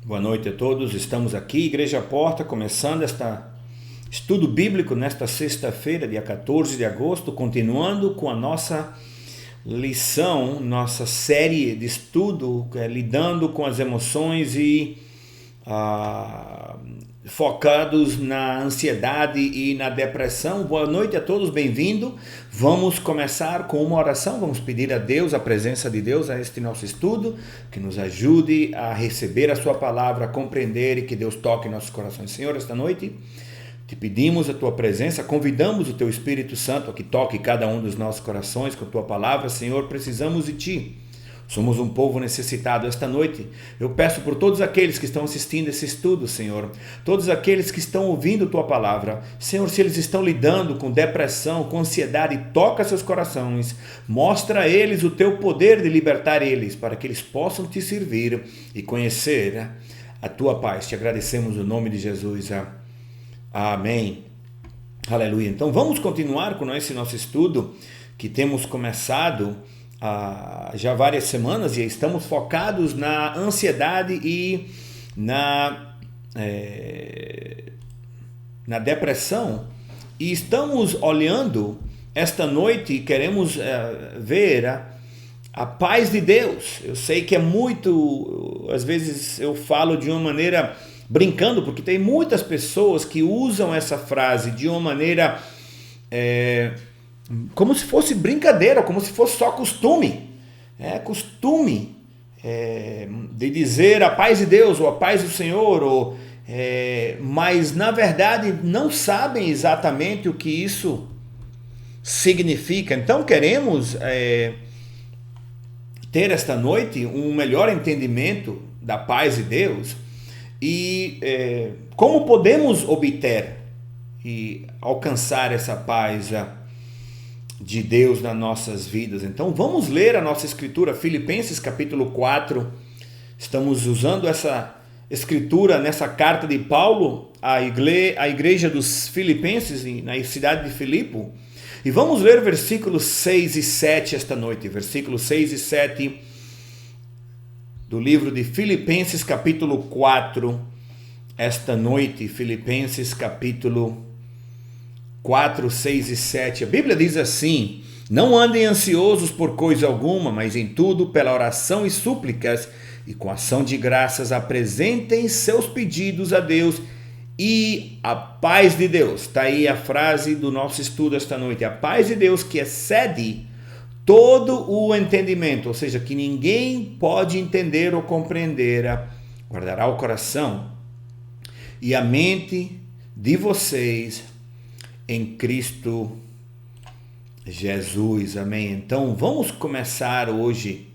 Boa noite a todos, estamos aqui, Igreja Porta, começando este estudo bíblico nesta sexta-feira, dia 14 de agosto, continuando com a nossa lição, nossa série de estudo, lidando com as emoções e focados na ansiedade e na depressão. Boa noite a todos, bem-vindo. Vamos começar com uma oração, vamos pedir a Deus, a presença de Deus a este nosso estudo, que nos ajude a receber a sua palavra, a compreender e que Deus toque em nossos corações. Senhor, esta noite te pedimos a tua presença, convidamos o teu Espírito Santo a que toque cada um dos nossos corações com a tua palavra. Senhor, precisamos de ti. Somos um povo necessitado. Esta noite eu peço por todos aqueles que estão assistindo esse estudo, Senhor, todos aqueles que estão ouvindo tua palavra, Senhor, se eles estão lidando com depressão, com ansiedade, toca seus corações, mostra a eles o teu poder de libertar eles, para que eles possam te servir e conhecer a tua paz. Te agradecemos no nome de Jesus. Amém. Aleluia. Então vamos continuar com esse nosso estudo que temos começado já há várias semanas, e estamos focados na ansiedade e na depressão, e estamos olhando esta noite e queremos ver a paz de Deus. Eu sei que às vezes eu falo de uma maneira brincando, porque tem muitas pessoas que usam essa frase de uma maneira como se fosse brincadeira, como se fosse só costume. Costume de dizer a paz de Deus ou a paz do Senhor, mas na verdade não sabem exatamente o que isso significa. Então queremos ter esta noite um melhor entendimento da paz de Deus e como podemos obter e alcançar essa paz de Deus nas nossas vidas. Então vamos ler a nossa escritura, Filipenses capítulo 4. Estamos usando essa escritura nessa carta de Paulo à igreja dos Filipenses na cidade de Filipe. E vamos ler versículos 6 e 7 esta noite. Versículos 6 e 7 do livro de Filipenses capítulo 4. Esta noite, Filipenses capítulo 4, 6 e 7. A Bíblia diz assim: não andem ansiosos por coisa alguma, mas em tudo, pela oração e súplicas, e com ação de graças, apresentem seus pedidos a Deus, e a paz de Deus. Está aí a frase do nosso estudo esta noite. A paz de Deus, que excede todo o entendimento, ou seja, que ninguém pode entender ou compreender, guardará o coração e a mente de vocês em Cristo Jesus. Amém. Então vamos começar hoje,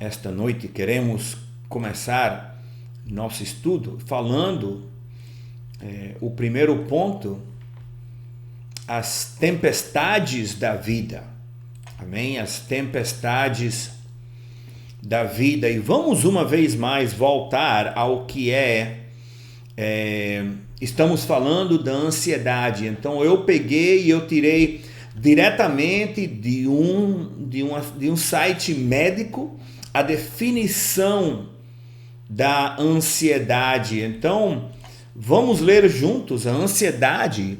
esta noite queremos começar nosso estudo falando o primeiro ponto, as tempestades da vida. Amém. As tempestades da vida. E vamos uma vez mais voltar ao que estamos falando da ansiedade. Então eu peguei e eu tirei diretamente de um site médico a definição da ansiedade. Então vamos ler juntos. A ansiedade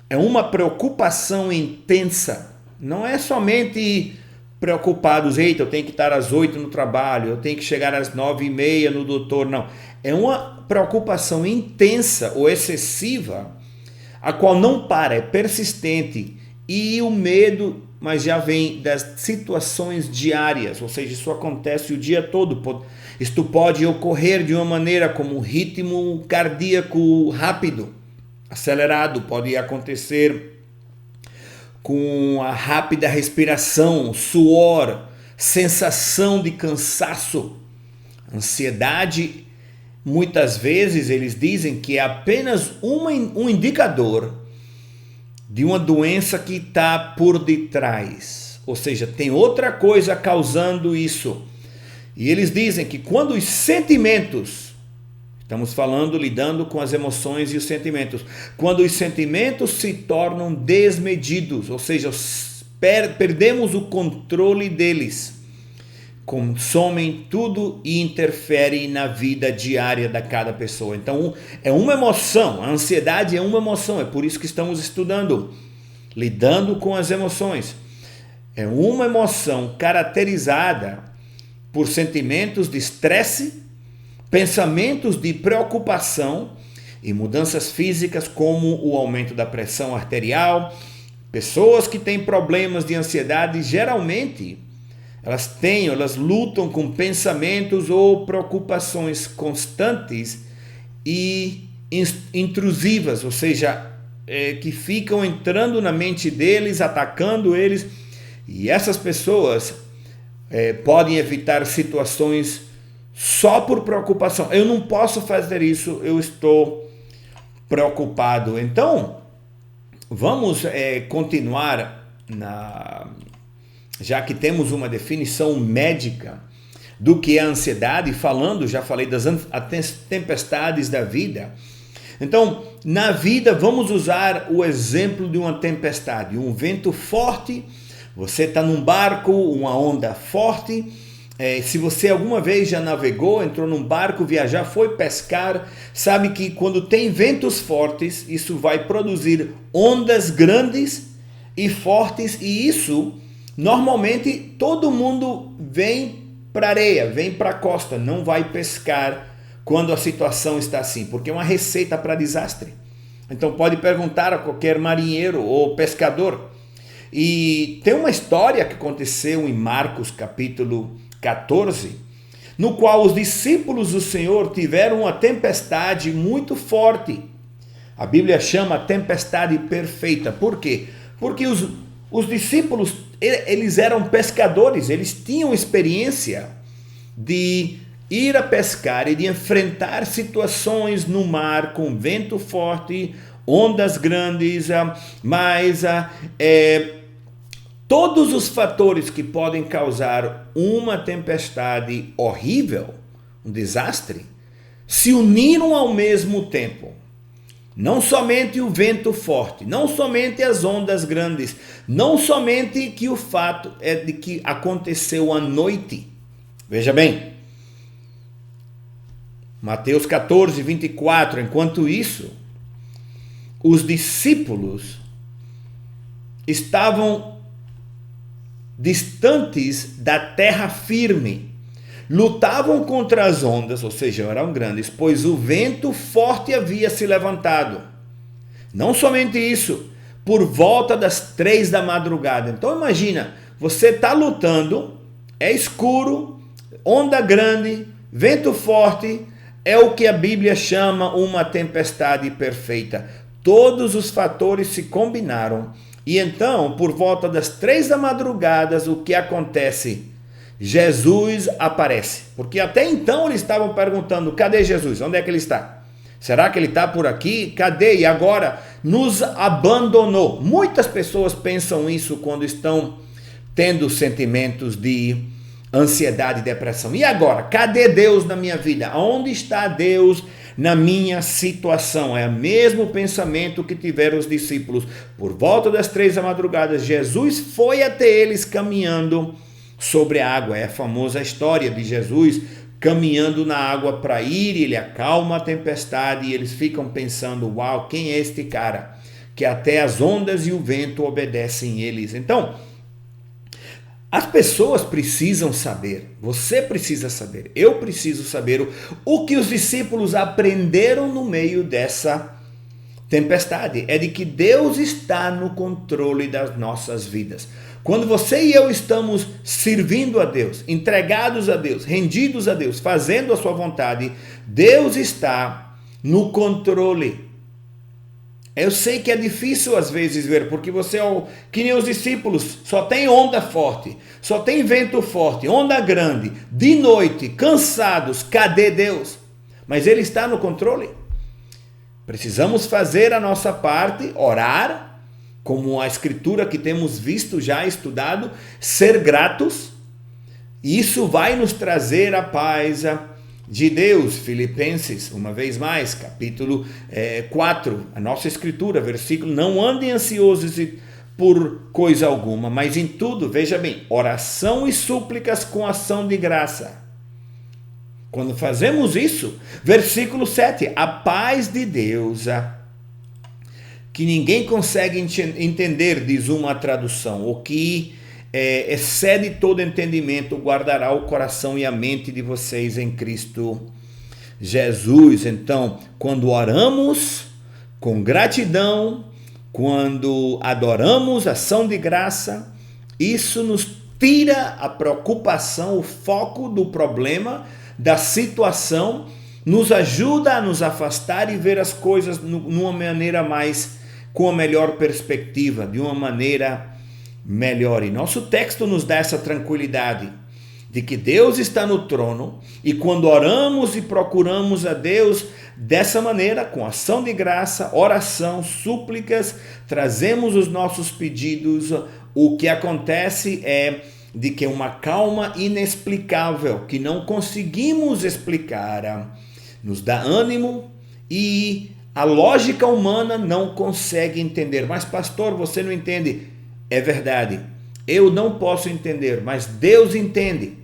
é uma preocupação intensa. Não é somente preocupados, eita, eu tenho que estar às 8 no trabalho, eu tenho que chegar às 9:30 no doutor. Não, é uma preocupação intensa ou excessiva, a qual não para, é persistente, e o medo, mas já vem das situações diárias, ou seja, isso acontece o dia todo. Isto pode ocorrer de uma maneira como um ritmo cardíaco rápido, acelerado, pode acontecer com a rápida respiração, suor, sensação de cansaço. Ansiedade, muitas vezes eles dizem que é apenas um indicador de uma doença que está por detrás, ou seja, tem outra coisa causando isso. E eles dizem que quando os sentimentos, estamos falando, lidando com as emoções e os sentimentos, quando os sentimentos se tornam desmedidos, ou seja, perdemos o controle deles, consomem tudo e interferem na vida diária da cada pessoa. Então, é uma emoção, a ansiedade é uma emoção, é por isso que estamos estudando, lidando com as emoções. É uma emoção caracterizada por sentimentos de estresse, pensamentos de preocupação e mudanças físicas como o aumento da pressão arterial. Pessoas que têm problemas de ansiedade, geralmente, elas lutam com pensamentos ou preocupações constantes e intrusivas, ou seja, que ficam entrando na mente deles, atacando eles. E essas pessoas podem evitar situações só por preocupação. Eu não posso fazer isso, eu estou preocupado. Então, vamos continuar já que temos uma definição médica do que é a ansiedade, já falei das tempestades da vida. Então, na vida, vamos usar o exemplo de uma tempestade, um vento forte. Você está num barco, uma onda forte. Se você alguma vez já navegou, entrou num barco, foi pescar, sabe que quando tem ventos fortes, isso vai produzir ondas grandes e fortes, e isso, normalmente, todo mundo vem para areia, vem para a costa, não vai pescar quando a situação está assim, porque é uma receita para desastre. Então pode perguntar a qualquer marinheiro ou pescador. E tem uma história que aconteceu em Marcos capítulo 14, no qual os discípulos do Senhor tiveram uma tempestade muito forte. A Bíblia chama a tempestade perfeita. Por quê? Porque os discípulos, eles eram pescadores, eles tinham experiência de ir a pescar e de enfrentar situações no mar com vento forte, ondas grandes, mas todos os fatores que podem causar uma tempestade horrível, um desastre, se uniram ao mesmo tempo. Não somente o vento forte, não somente as ondas grandes, não somente que o fato é de que aconteceu à noite. Veja bem, Mateus 14, 24, enquanto isso, os discípulos estavam distantes da terra firme, lutavam contra as ondas, ou seja, eram grandes, pois o vento forte havia se levantado. Não somente isso, por volta das 3 da madrugada. Então imagina, você está lutando, é escuro, onda grande, vento forte, é o que a Bíblia chama uma tempestade perfeita. Todos os fatores se combinaram. E então, por volta das 3 da madrugada, o que acontece? Jesus aparece. Porque até então eles estavam perguntando, cadê Jesus? Onde é que ele está? Será que ele está por aqui? Cadê? E agora nos abandonou. Muitas pessoas pensam isso quando estão tendo sentimentos de ansiedade e depressão. E agora? Cadê Deus na minha vida? Onde está Deus na minha situação? É o mesmo pensamento que tiveram os discípulos. Por volta das 3 da madrugada, Jesus foi até eles caminhando sobre a água. É a famosa história de Jesus caminhando na água para ir, ele acalma a tempestade e eles ficam pensando, uau, quem é este cara? Que até as ondas e o vento obedecem eles. Então, as pessoas precisam saber, você precisa saber, eu preciso saber o que os discípulos aprenderam no meio dessa tempestade. É de que Deus está no controle das nossas vidas. Quando você e eu estamos servindo a Deus, entregados a Deus, rendidos a Deus, fazendo a sua vontade, Deus está no controle. Eu sei que é difícil às vezes ver, porque você, que nem os discípulos, só tem onda forte, só tem vento forte, onda grande, de noite, cansados, cadê Deus? Mas Ele está no controle. Precisamos fazer a nossa parte, orar, como a escritura que temos visto já estudado, ser gratos, e isso vai nos trazer a paz de Deus. Filipenses, uma vez mais, capítulo 4, a nossa escritura, versículo, não andem ansiosos por coisa alguma, mas em tudo, veja bem, oração e súplicas com ação de graça. Quando fazemos isso, versículo 7, a paz de Deus, que ninguém consegue entender, diz uma tradução, o que excede todo entendimento, guardará o coração e a mente de vocês em Cristo Jesus. Então, quando oramos com gratidão, quando adoramos ação de graça, isso nos tira a preocupação, o foco do problema, da situação, nos ajuda a nos afastar e ver as coisas numa maneira com a melhor perspectiva, de uma maneira melhor. E nosso texto nos dá essa tranquilidade de que Deus está no trono, e quando oramos e procuramos a Deus dessa maneira, com ação de graça, oração, súplicas, trazemos os nossos pedidos, o que acontece é de que uma calma inexplicável, que não conseguimos explicar, nos dá ânimo e a lógica humana não consegue entender. Mas pastor, você não entende. É verdade, eu não posso entender, mas Deus entende.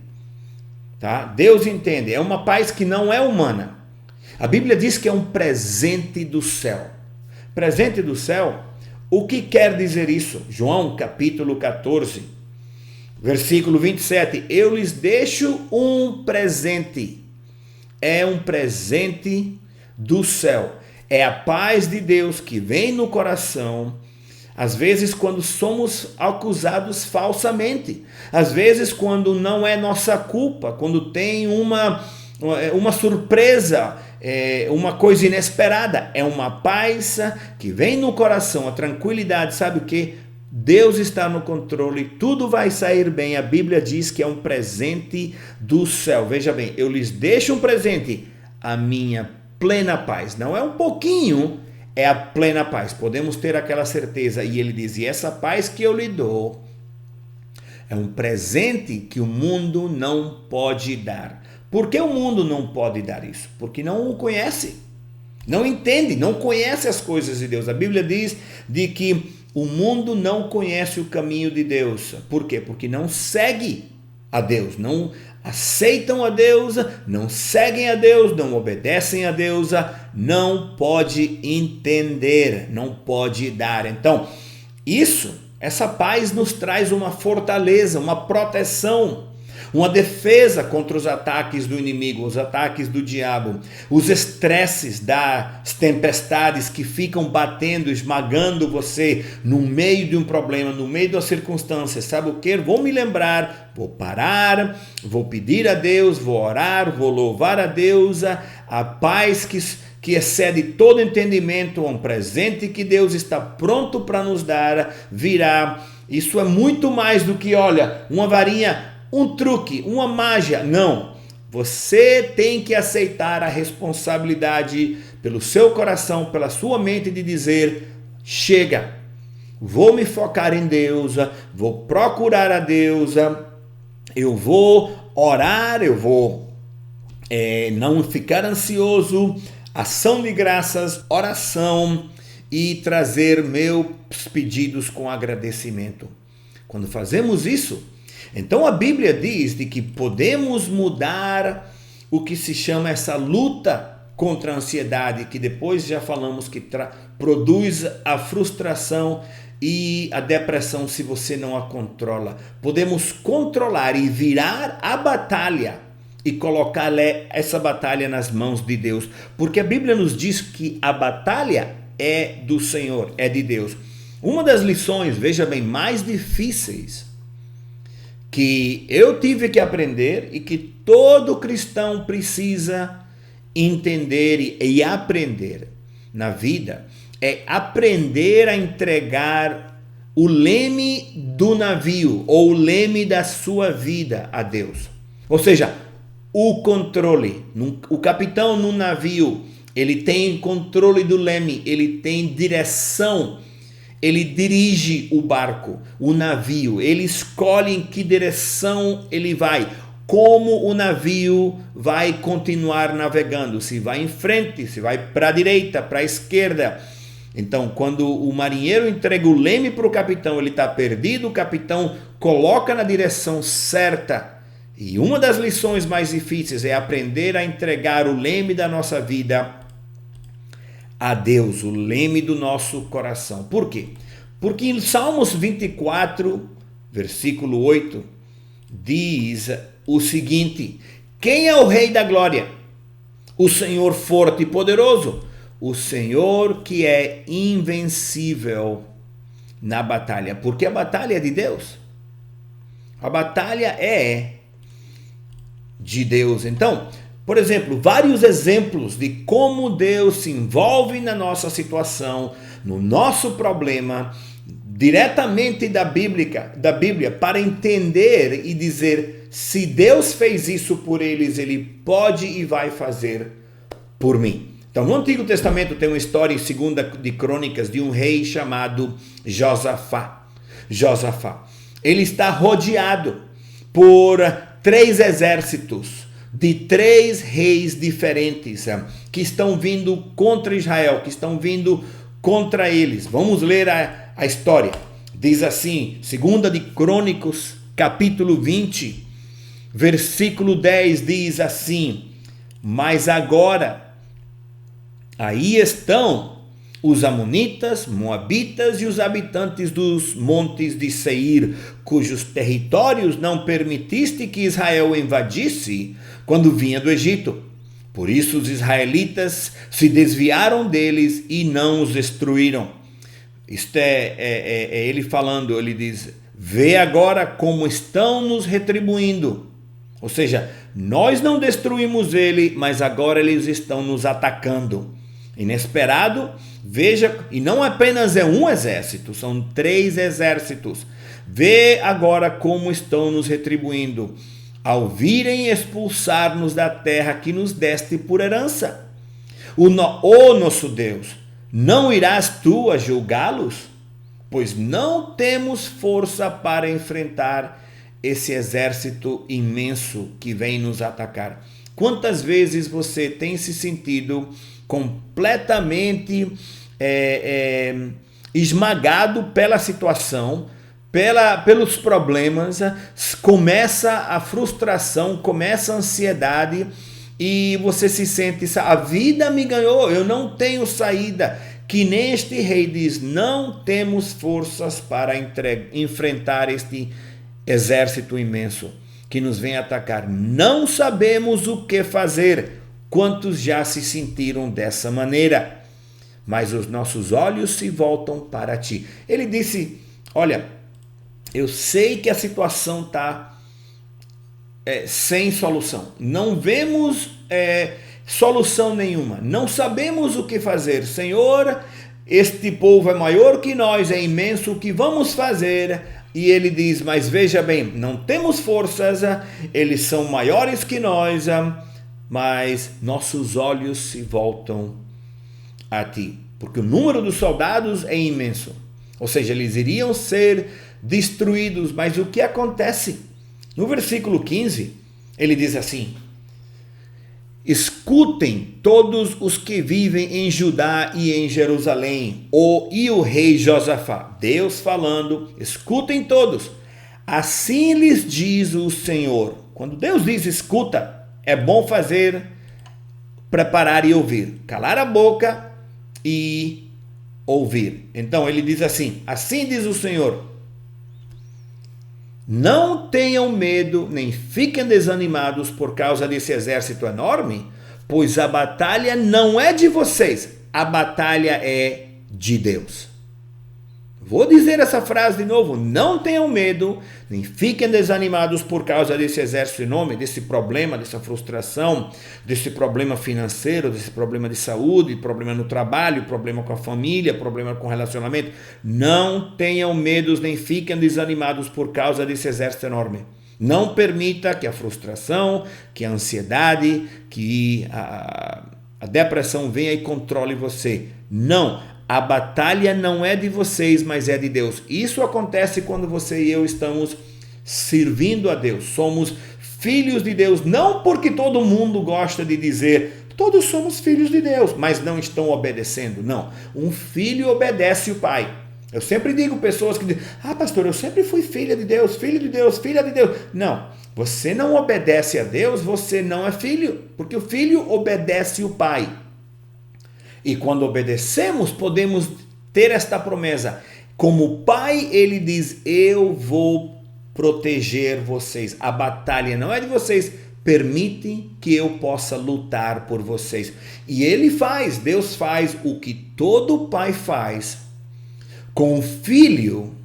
Tá? Deus entende, é uma paz que não é humana. A Bíblia diz que é um presente do céu. Presente do céu, o que quer dizer isso? João capítulo 14, versículo 27, eu lhes deixo um presente. É um presente do céu. É a paz de Deus que vem no coração. Às vezes quando somos acusados falsamente, às vezes quando não é nossa culpa, quando tem uma surpresa, uma coisa inesperada, é uma paz que vem no coração, a tranquilidade, sabe o que? Deus está no controle, tudo vai sair bem. A Bíblia diz que é um presente do céu. Veja bem, eu lhes deixo um presente, a minha plena paz. Não é um pouquinho, é a plena paz. Podemos ter aquela certeza. E ele diz, e essa paz que eu lhe dou é um presente que o mundo não pode dar. Por que o mundo não pode dar isso? Porque não o conhece, não entende, não conhece as coisas de Deus. A Bíblia diz de que o mundo não conhece o caminho de Deus. Por quê? Porque não segue a Deus, não aceitam a Deus, não seguem a Deus, não obedecem a Deus, não pode entender, não pode dar. Então, essa paz nos traz uma fortaleza, uma proteção, uma defesa contra os ataques do inimigo, os ataques do diabo, os estresses das tempestades que ficam batendo, esmagando você no meio de um problema, no meio da circunstância. Sabe o que? Vou me lembrar, vou parar, vou pedir a Deus, vou orar, vou louvar a Deus, a paz que excede todo entendimento, um presente que Deus está pronto para nos dar, virá. Isso é muito mais do que, olha, uma varinha, um truque, uma mágica. Não, você tem que aceitar a responsabilidade pelo seu coração, pela sua mente de dizer, chega, vou me focar em Deus, vou procurar a Deus, eu vou orar, eu vou não ficar ansioso, ação de graças, oração e trazer meus pedidos com agradecimento. Quando fazemos isso, então a Bíblia diz de que podemos mudar o que se chama essa luta contra a ansiedade, que depois já falamos que produz a frustração e a depressão se você não a controla. Podemos controlar e virar a batalha e colocar essa batalha nas mãos de Deus, porque a Bíblia nos diz que a batalha é do Senhor, é de Deus. Uma das lições, veja bem, mais difíceis que eu tive que aprender e que todo cristão precisa entender e aprender na vida é aprender a entregar o leme do navio ou o leme da sua vida a Deus. Ou seja, o controle. O capitão no navio, ele tem controle do leme, ele tem direção. Ele dirige o barco, o navio, ele escolhe em que direção ele vai, como o navio vai continuar navegando, se vai em frente, se vai para a direita, para a esquerda. Então, quando o marinheiro entrega o leme para o capitão, ele está perdido, o capitão coloca na direção certa. E uma das lições mais difíceis é aprender a entregar o leme da nossa vida a Deus, o leme do nosso coração. Por quê? Porque em Salmos 24, versículo 8, diz o seguinte: quem é o Rei da Glória? O Senhor forte e poderoso, o Senhor que é invencível na batalha. Porque a batalha é de Deus. A batalha é de Deus. Então, por exemplo, vários exemplos de como Deus se envolve na nossa situação, no nosso problema, diretamente da Bíblia, para entender e dizer: se Deus fez isso por eles, Ele pode e vai fazer por mim. Então, no Antigo Testamento tem uma história em 2 de Crônicas de um rei chamado Josafá. Ele está rodeado por 3 exércitos de 3 reis diferentes que estão vindo contra Israel, que estão vindo contra eles. Vamos ler a história. Diz assim, 2 de Crônicas, capítulo 20, versículo 10, diz assim: mas agora aí estão os amonitas, moabitas e os habitantes dos montes de Seir, cujos territórios não permitiste que Israel invadisse quando vinha do Egito. Por isso os israelitas se desviaram deles e não os destruíram. Isto é ele falando, ele diz: vê agora como estão nos retribuindo. Ou seja, nós não destruímos ele, mas agora eles estão nos atacando. Inesperado, veja, e não apenas é um exército, são 3 exércitos. Vê agora como estão nos retribuindo, ao virem expulsar-nos da terra que nos deste por herança. Ó nosso Deus, não irás tu a julgá-los? Pois não temos força para enfrentar esse exército imenso que vem nos atacar. Quantas vezes você tem se sentido completamente esmagado pela situação, pelos problemas, começa a frustração, começa a ansiedade e você se sente: a vida me ganhou, eu não tenho saída. Que nem este rei diz: não temos forças para enfrentar este exército imenso que nos vem atacar. Não sabemos o que fazer. Quantos já se sentiram dessa maneira? Mas os nossos olhos se voltam para ti. Ele disse: olha, eu sei que a situação está sem solução. Não vemos solução nenhuma. Não sabemos o que fazer. Senhor, este povo é maior que nós, é imenso. O que vamos fazer? E ele diz: mas veja bem, não temos forças, eles são maiores que nós, mas nossos olhos se voltam a ti. Porque o número dos soldados é imenso. Ou seja, eles iriam ser destruídos. Mas o que acontece? No versículo 15, ele diz assim: escutem todos os que vivem em Judá e em Jerusalém, e o rei Josafá. Deus falando, escutem todos. Assim lhes diz o Senhor. Quando Deus diz escuta, é bom fazer, preparar e ouvir. Calar a boca e ouvir. Então ele diz assim: assim diz o Senhor: não tenham medo, nem fiquem desanimados por causa desse exército enorme, pois a batalha não é de vocês, a batalha é de Deus. Vou dizer essa frase de novo: não tenham medo, nem fiquem desanimados por causa desse exército enorme, desse problema, dessa frustração, desse problema financeiro, desse problema de saúde, problema no trabalho, problema com a família, problema com o relacionamento. Não tenham medo, nem fiquem desanimados por causa desse exército enorme. Não permita que a frustração, que a ansiedade, que a depressão venha e controle você. Não. A batalha não é de vocês, mas é de Deus. Isso acontece quando você e eu estamos servindo a Deus. Somos filhos de Deus, não porque todo mundo gosta de dizer Todos somos filhos de Deus, mas não estão obedecendo. Não, um filho obedece o pai. Eu sempre digo pessoas que dizem, pastor, eu sempre fui filha de Deus, filho de Deus, filha de Deus. Não, você não obedece a Deus, você não é filho, porque o filho obedece o pai. E quando obedecemos, podemos ter esta promessa. Como pai, ele diz, eu vou proteger vocês. A batalha não é de vocês, permite que eu possa lutar por vocês. E ele faz, Deus faz o que todo pai faz com o filho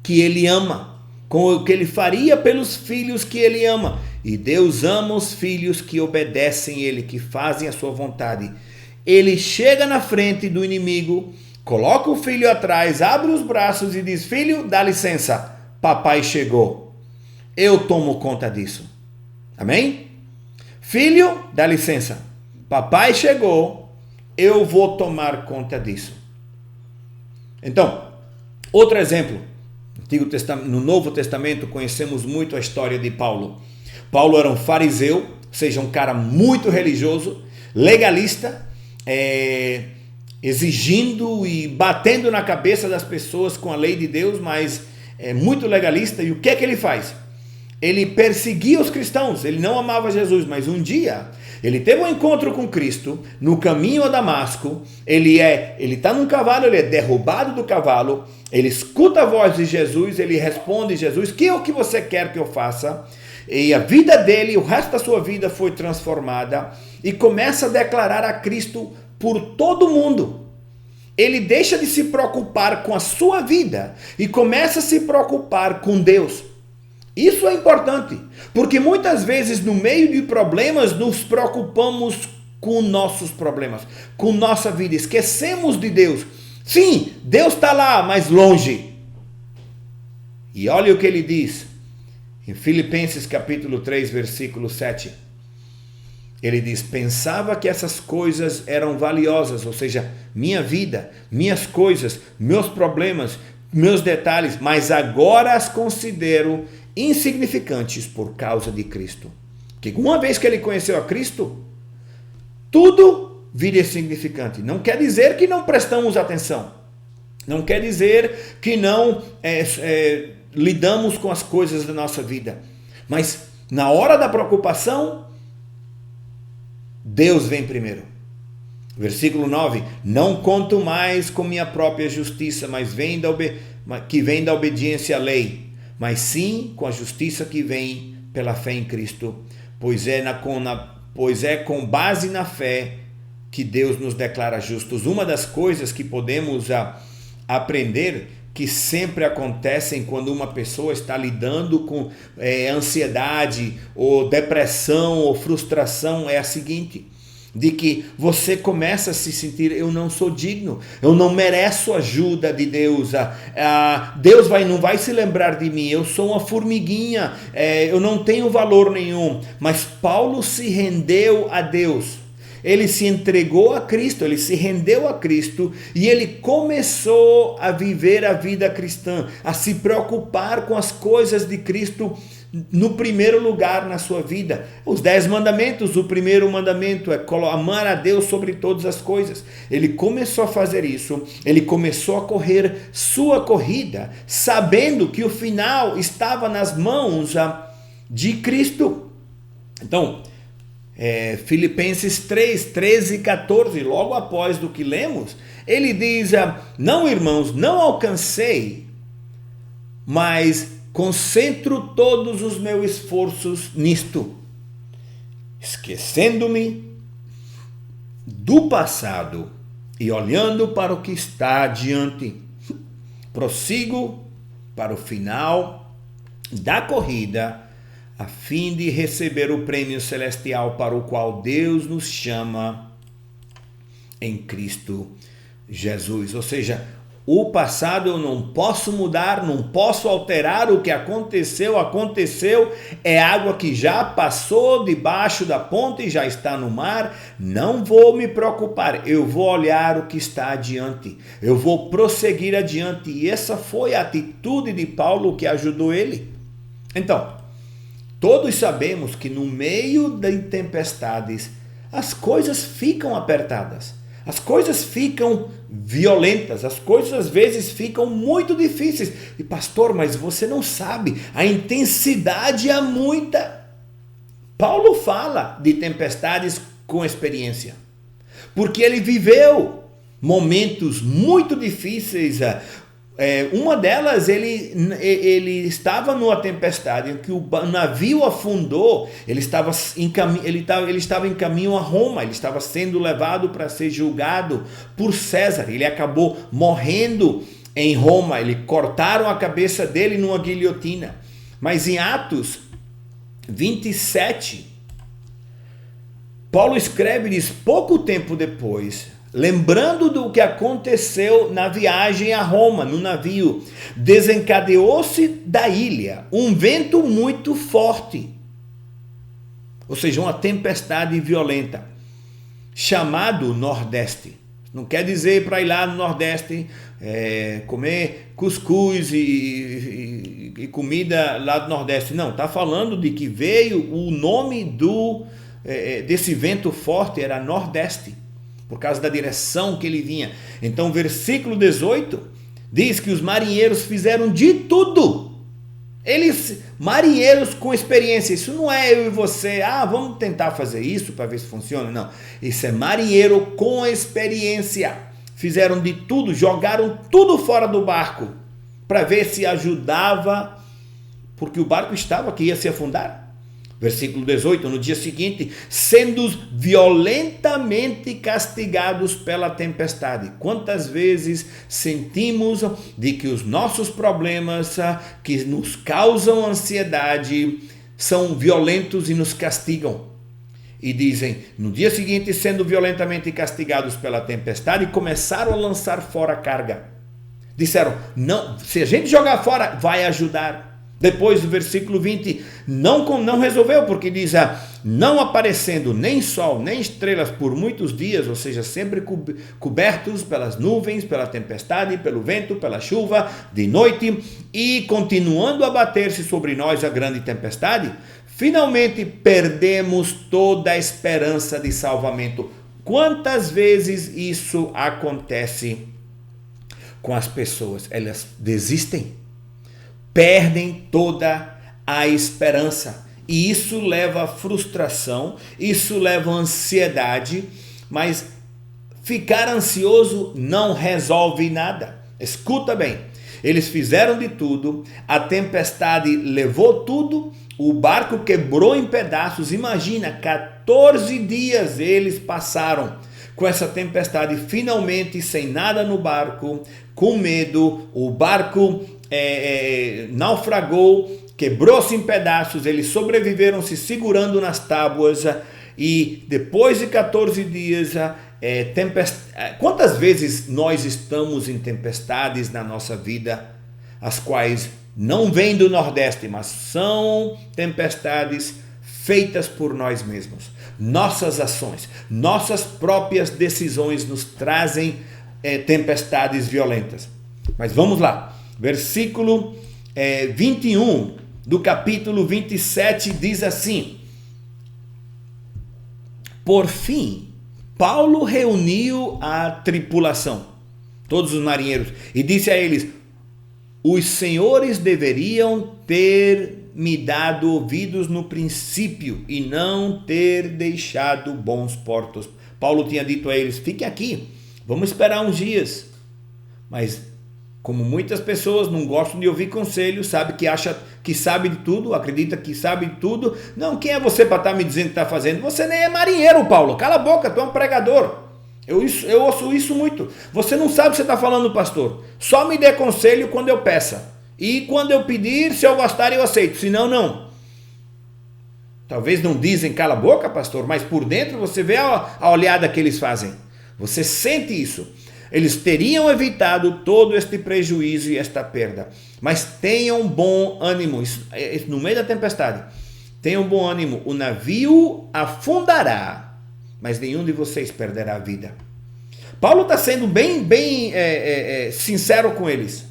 que ele ama, com o que ele faria pelos filhos que ele ama. E Deus ama os filhos que obedecem ele, que fazem a sua vontade. Ele chega na frente do inimigo, coloca o filho atrás, abre os braços e diz, filho, dá licença, papai chegou, eu tomo conta disso. Amém? Filho, dá licença, papai chegou, eu vou tomar conta disso. Então, outro exemplo, no Novo Testamento conhecemos muito a história de Paulo. Paulo era um fariseu, ou seja, um cara muito religioso, legalista, exigindo e batendo na cabeça das pessoas com a lei de Deus, mas muito legalista. E o que é que ele faz? Ele perseguia os cristãos, ele não amava Jesus, mas um dia ele teve um encontro com Cristo no caminho a Damasco. Ele está num cavalo, ele é derrubado do cavalo, ele escuta a voz de Jesus, ele responde, Jesus, que é o que você quer que eu faça? E a vida dele, o resto da sua vida foi transformada e começa a declarar a Cristo por todo mundo. Ele deixa de se preocupar com a sua vida e começa a se preocupar com Deus. Isso é importante, porque muitas vezes no meio de problemas nos preocupamos com nossos problemas, com nossa vida, esquecemos de Deus. Sim, Deus está lá, mas longe. E olha o que ele diz em Filipenses capítulo 3, versículo 7. Ele diz, pensava que essas coisas eram valiosas, ou seja, minha vida, minhas coisas, meus problemas, meus detalhes, mas agora as considero insignificantes por causa de Cristo. Porque uma vez que ele conheceu a Cristo, tudo vira insignificante. Não quer dizer que não prestamos atenção. Não quer dizer que não lidamos com as coisas da nossa vida. Mas na hora da preocupação, Deus vem primeiro. Versículo 9, não conto mais com minha própria justiça, que vem da obediência à lei, mas sim com a justiça que vem pela fé em Cristo, pois é com base na fé que Deus nos declara justos. Uma das coisas que podemos aprender que sempre acontecem quando uma pessoa está lidando com ansiedade, ou depressão, ou frustração, é a seguinte, de que você começa a se sentir, eu não sou digno, eu não mereço a ajuda de Deus, Deus não vai se lembrar de mim, eu sou uma formiguinha, eu não tenho valor nenhum. Mas Paulo se rendeu a Deus, ele se entregou a Cristo, ele se rendeu a Cristo e ele começou a viver a vida cristã, a se preocupar com as coisas de Cristo no primeiro lugar na sua vida. Os 10 mandamentos, o primeiro mandamento é amar a Deus sobre todas as coisas. Ele começou a fazer isso, ele começou a correr sua corrida, sabendo que o final estava nas mãos de Cristo. Então, Filipenses 3, 13 e 14, logo após do que lemos, ele diz, não irmãos, não alcancei, mas concentro todos os meus esforços nisto, esquecendo-me do passado e olhando para o que está adiante, prossigo para o final da corrida, a fim de receber o prêmio celestial para o qual Deus nos chama em Cristo Jesus. Ou seja, o passado eu não posso mudar, não posso alterar. O que aconteceu, é água que já passou debaixo da ponte e já está no mar. Não vou me preocupar, eu vou olhar o que está adiante, eu vou prosseguir adiante. E essa foi a atitude de Paulo que ajudou ele. Então, todos sabemos que no meio de tempestades, as coisas ficam apertadas, as coisas ficam violentas, as coisas às vezes ficam muito difíceis. E pastor, mas você não sabe, a intensidade é muita. Paulo fala de tempestades com experiência, porque ele viveu momentos muito difíceis. Uma delas, ele estava numa tempestade em que o navio afundou. Ele estava em caminho a Roma, ele estava sendo levado para ser julgado por César. Ele acabou morrendo em Roma, cortaram a cabeça dele numa guilhotina. Mas em Atos 27, Paulo escreve, diz, pouco tempo depois, lembrando do que aconteceu na viagem a Roma, no navio, desencadeou-se da ilha um vento muito forte, ou seja, uma tempestade violenta, chamado Nordeste. Não quer dizer para ir lá no Nordeste comer cuscuz e comida lá do Nordeste. Não, está falando de que veio o nome desse vento forte, era Nordeste, por causa da direção que ele vinha. Então, versículo 18 diz que os marinheiros fizeram de tudo. Marinheiros com experiência. Isso não é eu e você, vamos tentar fazer isso para ver se funciona. Não, isso é marinheiro com experiência. Fizeram de tudo, jogaram tudo fora do barco para ver se ajudava, porque o barco estava que ia se afundar. Versículo 18, no dia seguinte, sendo violentamente castigados pela tempestade. Quantas vezes sentimos de que os nossos problemas que nos causam ansiedade são violentos e nos castigam? E dizem, no dia seguinte, sendo violentamente castigados pela tempestade, começaram a lançar fora a carga. Disseram, não, se a gente jogar fora, vai ajudar. Depois do versículo 20, não resolveu, porque diz, não aparecendo nem sol, nem estrelas por muitos dias, ou seja, sempre cobertos pelas nuvens, pela tempestade, pelo vento, pela chuva, de noite, e continuando a bater-se sobre nós a grande tempestade, finalmente perdemos toda a esperança de salvamento. Quantas vezes isso acontece com as pessoas? Elas desistem. Perdem toda a esperança. E isso leva a frustração, isso leva a ansiedade, mas ficar ansioso não resolve nada. Escuta bem, eles fizeram de tudo, a tempestade levou tudo, o barco quebrou em pedaços. Imagina, 14 dias eles passaram com essa tempestade, finalmente sem nada no barco, com medo, o barco naufragou, quebrou-se em pedaços, eles sobreviveram se segurando nas tábuas, e depois de 14 dias, quantas vezes nós estamos em tempestades na nossa vida, as quais não vêm do Nordeste, mas são tempestades feitas por nós mesmos. Nossas ações, nossas próprias decisões nos trazem tempestades violentas. Mas vamos lá. Versículo 21 do capítulo 27 diz assim: por fim, Paulo reuniu a tripulação, todos os marinheiros, e disse a eles: os senhores deveriam ter me dado ouvidos no princípio e não ter deixado bons portos. Paulo tinha dito a eles: fiquem aqui, vamos esperar uns dias. Mas como muitas pessoas não gostam de ouvir conselhos, acha que sabe de tudo, acredita que sabe de tudo. Não, quem é você para estar me dizendo o que está fazendo? Você nem é marinheiro, Paulo. Cala a boca, tu é um pregador. Eu ouço isso muito. Você não sabe o que você está falando, pastor. Só me dê conselho quando eu peça. E quando eu pedir, se eu gostar, eu aceito. Senão, não. Talvez não dizem cala a boca, pastor, mas por dentro você vê a olhada que eles fazem. Você sente isso. Eles teriam evitado todo este prejuízo e esta perda. Mas tenham bom ânimo. No meio da tempestade, tenham bom ânimo. O navio afundará, mas nenhum de vocês perderá a vida. Paulo está sendo bem sincero com eles.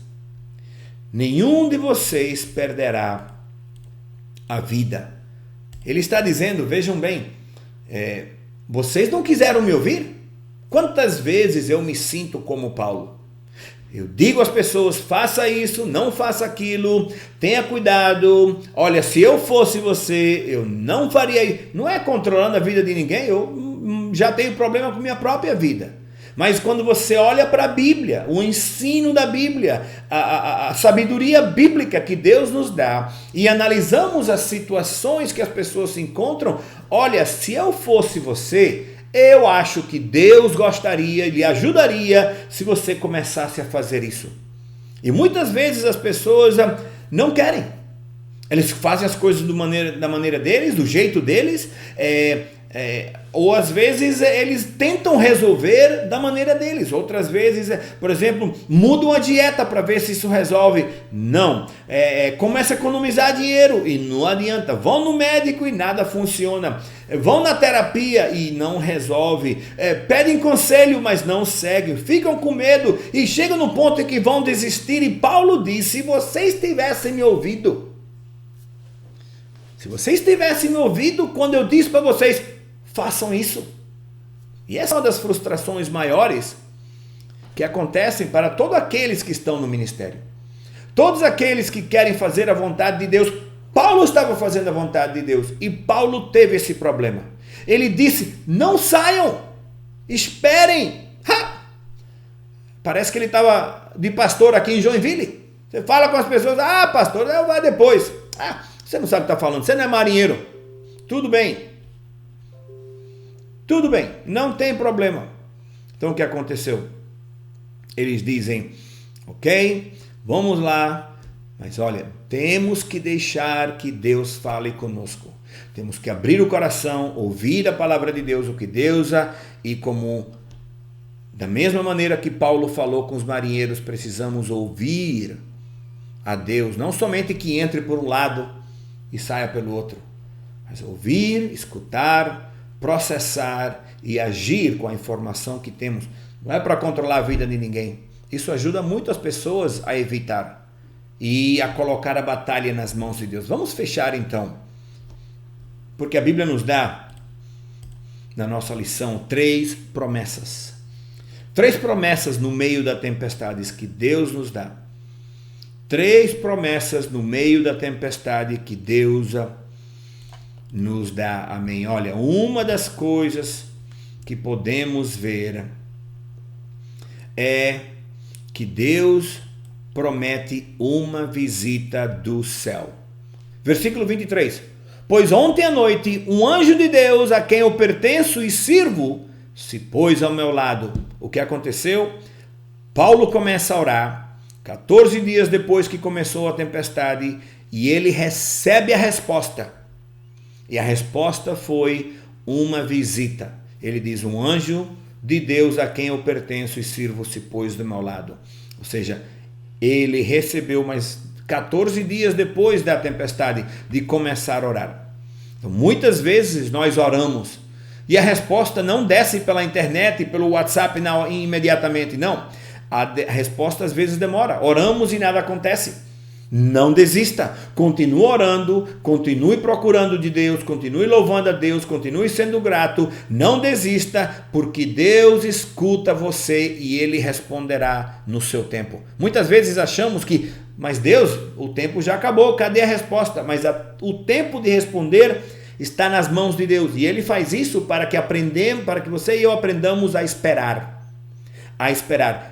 Nenhum de vocês perderá a vida. Ele está dizendo, vejam bem, Vocês não quiseram me ouvir? Quantas vezes eu me sinto como Paulo? Eu digo às pessoas, faça isso, não faça aquilo, tenha cuidado. Olha, se eu fosse você, eu não faria isso. Não é controlando a vida de ninguém, eu já tenho problema com minha própria vida. Mas quando você olha para a Bíblia, o ensino da Bíblia, a sabedoria bíblica que Deus nos dá, e analisamos as situações que as pessoas se encontram, olha, se eu fosse você, eu acho que Deus gostaria, lhe ajudaria se você começasse a fazer isso. E muitas vezes as pessoas não querem. Eles fazem as coisas da maneira deles, do jeito deles, ou às vezes eles tentam resolver da maneira deles. Outras vezes, por exemplo, mudam a dieta para ver se isso resolve. Não. Começa a economizar dinheiro e não adianta. Vão no médico e nada funciona. Vão na terapia e não resolve. Pedem conselho, mas não seguem. Ficam com medo e chegam no ponto em que vão desistir. E Paulo diz, se vocês tivessem me ouvido, quando eu disse para vocês, façam isso. E essa é uma das frustrações maiores que acontecem para todos aqueles que estão no ministério. Todos aqueles que querem fazer a vontade de Deus. Paulo estava fazendo a vontade de Deus e Paulo teve esse problema. Ele disse, não saiam, esperem. Parece que ele estava de pastor aqui em Joinville. Você fala com as pessoas, pastor, vai depois. Você não sabe o que está falando, você não é marinheiro. Tudo bem, não tem problema. Então o que aconteceu? Eles dizem, ok, vamos lá, mas olha, temos que deixar que Deus fale conosco. Temos que abrir o coração, ouvir a palavra de Deus, o que Deus e como da mesma maneira que Paulo falou com os marinheiros, precisamos ouvir a Deus, não somente que entre por um lado e saia pelo outro, mas ouvir, escutar, processar e agir com a informação que temos. Não é para controlar a vida de ninguém. Isso ajuda muito as pessoas a evitar e a colocar a batalha nas mãos de Deus. Vamos fechar então, porque a Bíblia nos dá, na nossa lição, 3 promessas. 3 promessas no meio da tempestade que Deus nos dá. 3 promessas no meio da tempestade que Deus nos dá. Amém. Olha, uma das coisas que podemos ver é que Deus promete uma visita do céu. Versículo 23. Pois ontem à noite um anjo de Deus, a quem eu pertenço e sirvo, se pôs ao meu lado. O que aconteceu? Paulo começa a orar, 14 dias depois que começou a tempestade, e ele recebe a resposta. E a resposta foi uma visita. Ele diz, um anjo de Deus a quem eu pertenço e sirvo se pôs do meu lado. Ou seja, ele recebeu mais 14 dias depois da tempestade de começar a orar. Então, muitas vezes nós oramos e a resposta não desce pela internet, pelo WhatsApp imediatamente, não. A resposta às vezes demora. Oramos e nada acontece. Não desista, continue orando, continue procurando de Deus, continue louvando a Deus, continue sendo grato, não desista, porque Deus escuta você e Ele responderá no seu tempo. Muitas vezes achamos que, mas Deus, o tempo já acabou, cadê a resposta? Mas o tempo de responder está nas mãos de Deus e Ele faz isso para que você e eu aprendamos a esperar.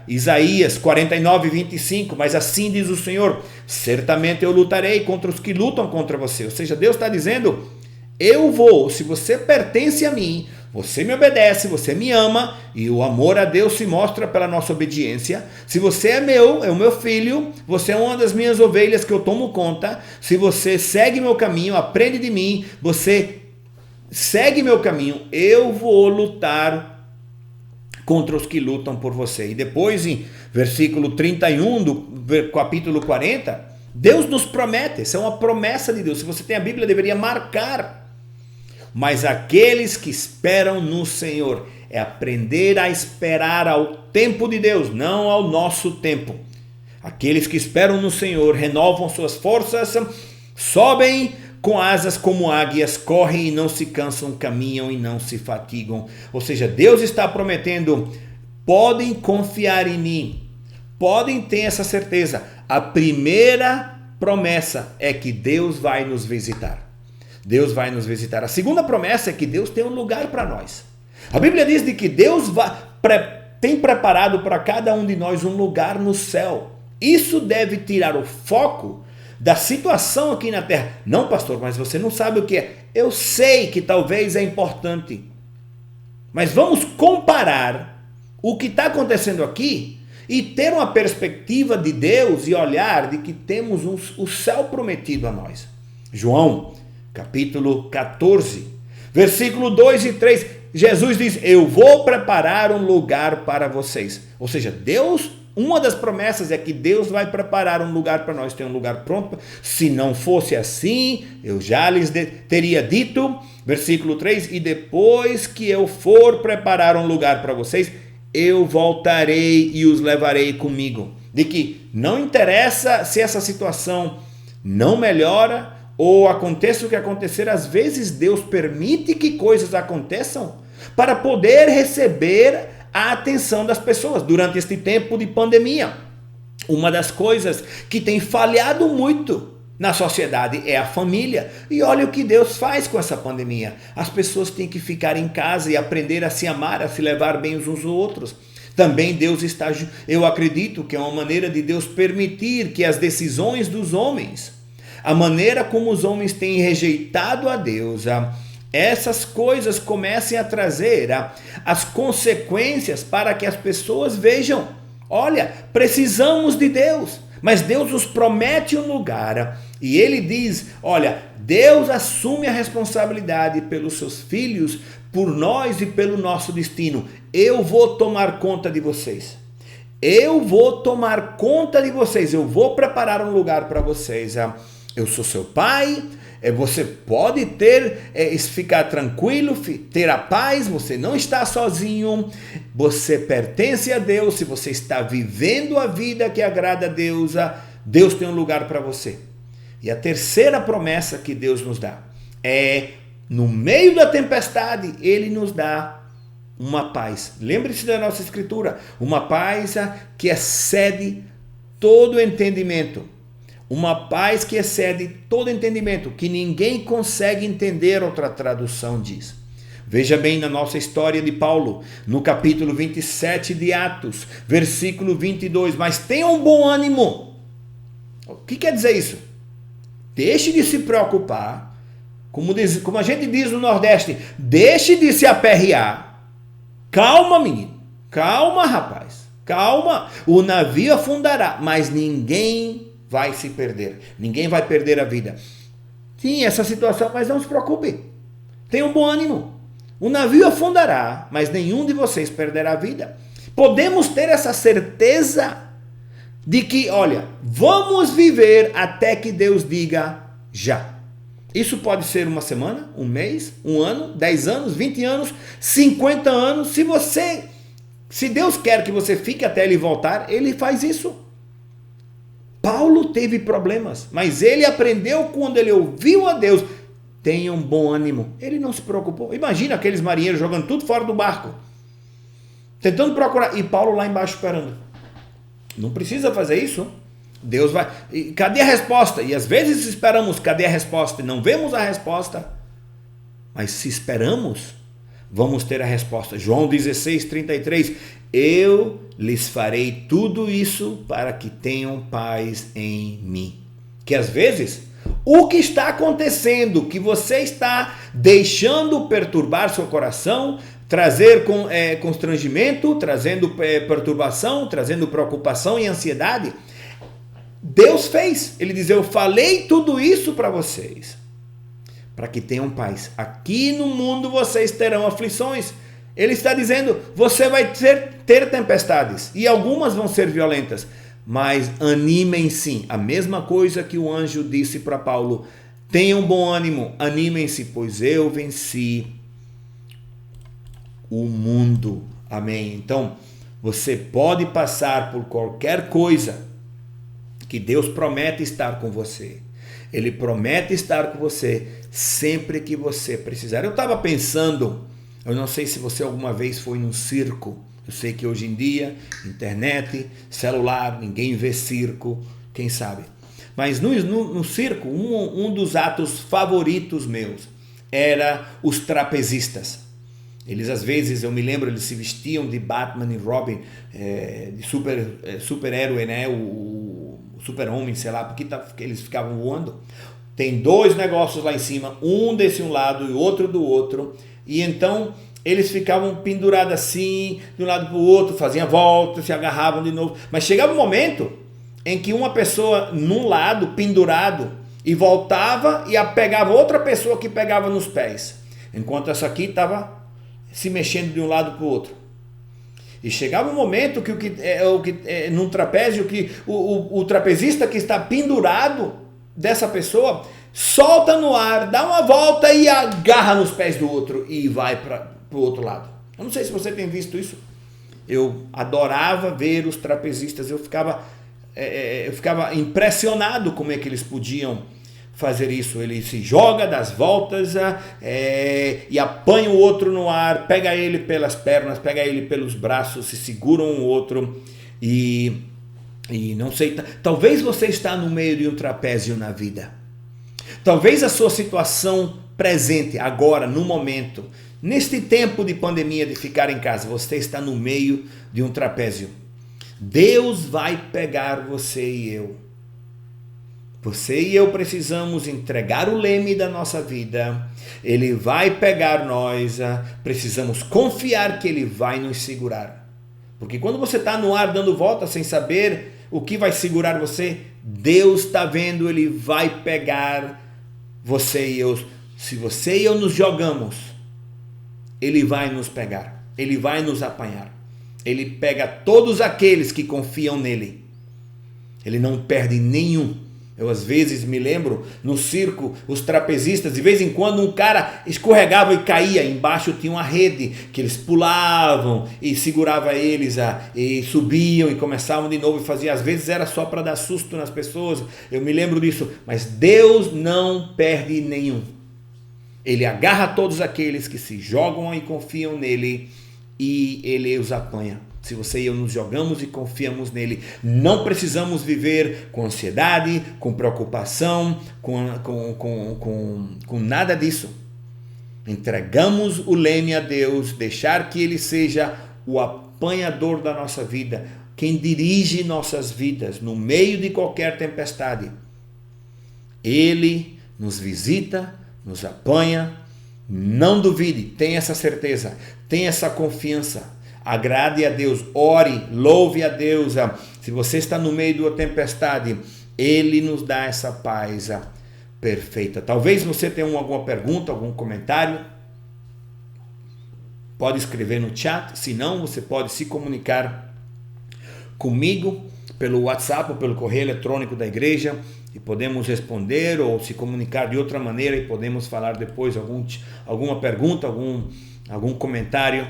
Isaías 49:25, mas assim diz o Senhor, certamente eu lutarei contra os que lutam contra você. Ou seja, Deus está dizendo, eu vou, se você pertence a mim, você me obedece, você me ama, e o amor a Deus se mostra pela nossa obediência. Se você é o meu filho, você é uma das minhas ovelhas que eu tomo conta. Se você segue meu caminho, aprende de mim, você segue meu caminho, eu vou lutar contra os que lutam por você. E depois, em versículo 31 do capítulo 40, Deus nos promete, essa é uma promessa de Deus. Se você tem a Bíblia, deveria marcar. Mas aqueles que esperam no Senhor, é aprender a esperar ao tempo de Deus, não ao nosso tempo. Aqueles que esperam no Senhor renovam suas forças, sobem com asas como águias, correm e não se cansam, caminham e não se fatigam. Ou seja, Deus está prometendo, podem confiar em mim, podem ter essa certeza. A primeira promessa é que Deus vai nos visitar. Deus vai nos visitar. A segunda promessa é que Deus tem um lugar para nós. A Bíblia diz de que Deus tem preparado para cada um de nós um lugar no céu. Isso deve tirar o foco da situação aqui na terra. Não, pastor, mas você não sabe o que é. Eu sei que talvez é importante. Mas vamos comparar o que está acontecendo aqui e ter uma perspectiva de Deus e olhar de que temos o céu prometido a nós. João, capítulo 14, versículo 2 e 3, Jesus diz, eu vou preparar um lugar para vocês. Ou seja, Deus, uma das promessas é que Deus vai preparar um lugar para nós, tem um lugar pronto. Se não fosse assim, eu já lhes teria dito, versículo 3, e depois que eu for preparar um lugar para vocês, eu voltarei e os levarei comigo. De que não interessa se essa situação não melhora ou aconteça o que acontecer, às vezes Deus permite que coisas aconteçam para poder receber a atenção das pessoas durante este tempo de pandemia. Uma das coisas que tem falhado muito na sociedade é a família. E olha o que Deus faz com essa pandemia. As pessoas têm que ficar em casa e aprender a se amar, a se levar bem uns aos outros. Também Deus está, eu acredito que é uma maneira de Deus permitir que as decisões dos homens, a maneira como os homens têm rejeitado a Deus, essas coisas comecem a trazer as consequências para que as pessoas vejam, olha, precisamos de Deus, mas Deus nos promete um lugar e Ele diz, olha, Deus assume a responsabilidade pelos seus filhos, por nós e pelo nosso destino. Eu vou tomar conta de vocês. Eu vou tomar conta de vocês. Eu vou preparar um lugar para vocês. Eu sou seu pai. Você pode ficar tranquilo, ter a paz. Você não está sozinho. Você pertence a Deus. Se você está vivendo a vida que agrada a Deus, Deus tem um lugar para você. E a terceira promessa que Deus nos dá é, no meio da tempestade, Ele nos dá uma paz. Lembre-se da nossa escritura, uma paz que excede todo entendimento. Uma paz que excede todo entendimento, que ninguém consegue entender, outra tradução diz. Veja bem na nossa história de Paulo, no capítulo 27 de Atos, versículo 22, mas tenham bom ânimo. O que quer dizer isso? Deixe de se preocupar, como a gente diz no Nordeste, deixe de se aperrear. Calma, menino, calma, rapaz, calma. O navio afundará, mas ninguém vai se perder, ninguém vai perder a vida. Sim, essa situação, mas não se preocupe, tenha um bom ânimo. O navio afundará, mas nenhum de vocês perderá a vida. Podemos ter essa certeza de que, olha, vamos viver até que Deus diga já. Isso pode ser uma semana, um mês, um ano, 10 anos, 20 anos, 50 anos. Se Deus quer que você fique até Ele voltar, Ele faz isso. Paulo teve problemas, mas ele aprendeu quando ele ouviu a Deus. Tenha um bom ânimo. Ele não se preocupou. Imagina aqueles marinheiros jogando tudo fora do barco, tentando procurar, e Paulo lá embaixo esperando. Não precisa fazer isso. Deus vai. E cadê a resposta? E às vezes esperamos, cadê a resposta? E não vemos a resposta. Mas se esperamos, vamos ter a resposta. João 16:33. Eu lhes farei tudo isso para que tenham paz em mim. Que às vezes, o que está acontecendo, que você está deixando perturbar seu coração, trazer constrangimento, trazendo perturbação, trazendo preocupação e ansiedade, Deus fez. Ele diz, eu falei tudo isso para vocês, para que tenham paz. Aqui no mundo vocês terão aflições. Ele está dizendo, você vai ter tempestades, e algumas vão ser violentas, mas animem-se. A mesma coisa que o anjo disse para Paulo, tenham bom ânimo, animem-se, pois eu venci o mundo. Amém. Então, você pode passar por qualquer coisa, que Deus promete estar com você. Ele promete estar com você sempre que você precisar. Eu estava pensando, eu não sei se você alguma vez foi num circo. Eu sei que hoje em dia, internet, celular, ninguém vê circo, quem sabe. Mas no circo, um dos atos favoritos meus era os trapezistas. Eles às vezes, eu me lembro, eles se vestiam de Batman e Robin, de super-herói, né? O super-homem, sei lá, porque eles ficavam voando. Tem dois negócios lá em cima, um desse um lado e outro do outro. E então eles ficavam pendurados assim, de um lado para o outro, faziam volta, se agarravam de novo. Mas chegava um momento em que uma pessoa num lado, pendurado, e voltava e pegava outra pessoa que pegava nos pés. Enquanto essa aqui estava se mexendo de um lado para o outro. E chegava um momento num trapézio, que o trapezista que está pendurado dessa pessoa solta no ar, dá uma volta e agarra nos pés do outro e vai para o outro lado. Eu não sei se você tem visto isso. Eu adorava ver os trapezistas. Eu ficava impressionado como é que eles podiam fazer isso. Ele se joga, dá as voltas e apanha o outro no ar, pega ele pelas pernas, pega ele pelos braços, se seguram um outro e não sei, talvez você está no meio de um trapézio na vida. Talvez a sua situação presente, agora, no momento, neste tempo de pandemia, de ficar em casa, você está no meio de um trapézio. Deus vai pegar você e eu. Você e eu precisamos entregar o leme da nossa vida. Ele vai pegar nós. Precisamos confiar que Ele vai nos segurar. Porque quando você está no ar dando volta sem saber o que vai segurar você, Deus está vendo, Ele vai pegar você e eu. Se você e eu nos jogamos, Ele vai nos pegar. Ele vai nos apanhar. Ele pega todos aqueles que confiam nele. Ele não perde nenhum. Eu às vezes me lembro, no circo, os trapezistas, de vez em quando um cara escorregava e caía, embaixo tinha uma rede, que eles pulavam e segurava eles, e subiam e começavam de novo e faziam, às vezes era só para dar susto nas pessoas, eu me lembro disso, mas Deus não perde nenhum. Ele agarra todos aqueles que se jogam e confiam nele e Ele os apanha. Se você e eu nos jogamos e confiamos nele, não precisamos viver com ansiedade, com preocupação, com nada disso. Entregamos o leme a Deus, deixar que Ele seja o apanhador da nossa vida, quem dirige nossas vidas no meio de qualquer tempestade. Ele nos visita, nos apanha. Não duvide, tenha essa certeza, tenha essa confiança. Agrade a Deus, ore, louve a Deus. Se você está no meio de uma tempestade, Ele nos dá essa paz perfeita. Talvez você tenha alguma pergunta, algum comentário. Pode escrever no chat. Se não, você pode se comunicar comigo pelo WhatsApp ou pelo correio eletrônico da igreja e podemos responder ou se comunicar de outra maneira e podemos falar depois alguma pergunta, algum comentário.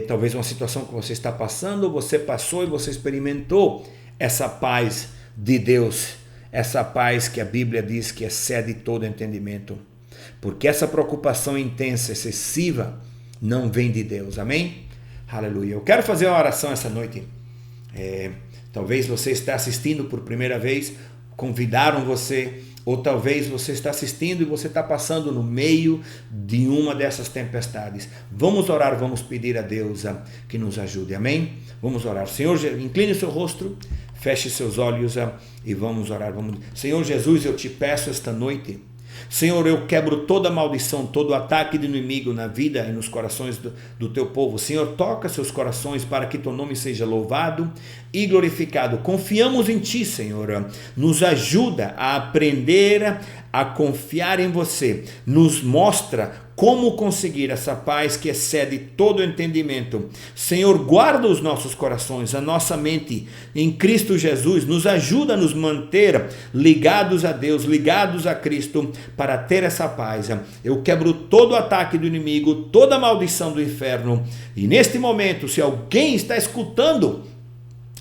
Talvez uma situação que você está passando, você passou e você experimentou essa paz de Deus, essa paz que a Bíblia diz que excede todo entendimento, porque essa preocupação intensa, excessiva, não vem de Deus, amém? Aleluia. Eu quero fazer uma oração essa noite. Talvez você está assistindo por primeira vez, convidaram você, ou talvez você está assistindo e você está passando no meio de uma dessas tempestades. Vamos orar, vamos pedir a Deus que nos ajude, amém? Vamos orar. Senhor, incline o seu rosto, feche seus olhos e vamos orar. Senhor Jesus, eu te peço esta noite, Senhor, eu quebro toda maldição, todo ataque do inimigo na vida e nos corações do teu povo. Senhor, toca seus corações para que teu nome seja louvado e glorificado. Confiamos em ti, Senhor. Nos ajuda a aprender a confiar em você. Nos mostra como conseguir essa paz que excede todo entendimento. Senhor, guarda os nossos corações, a nossa mente em Cristo Jesus. Nos ajuda a nos manter ligados a Deus, ligados a Cristo, para ter essa paz. Eu quebro todo o ataque do inimigo, toda a maldição do inferno. E neste momento, se alguém está escutando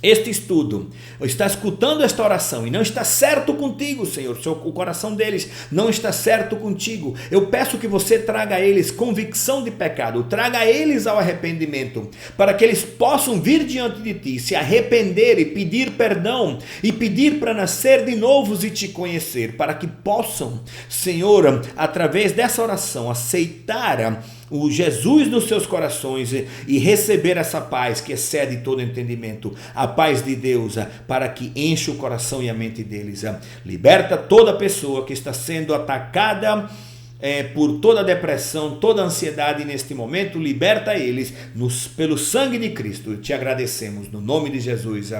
este estudo, está escutando esta oração e não está certo contigo, Senhor, o coração deles não está certo contigo, eu peço que você traga a eles convicção de pecado, traga a eles ao arrependimento, para que eles possam vir diante de ti, se arrepender e pedir perdão, e pedir para nascer de novo e te conhecer, para que possam, Senhor, através dessa oração, aceitar o Jesus nos seus corações e receber essa paz que excede todo entendimento, a paz de Deus, para que enche o coração e a mente deles. Liberta toda pessoa que está sendo atacada por toda depressão, toda ansiedade neste momento, liberta eles pelo sangue de Cristo. Te agradecemos no nome de Jesus.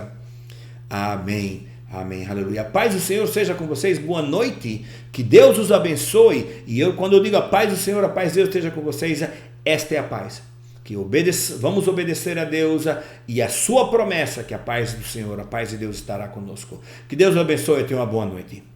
Amém. Amém, aleluia. A paz do Senhor seja com vocês, boa noite, que Deus os abençoe. E quando eu digo a paz do Senhor, a paz de Deus esteja com vocês, esta é a paz. Que vamos obedecer a Deus e a sua promessa, que a paz do Senhor, a paz de Deus estará conosco. Que Deus os abençoe e tenha uma boa noite.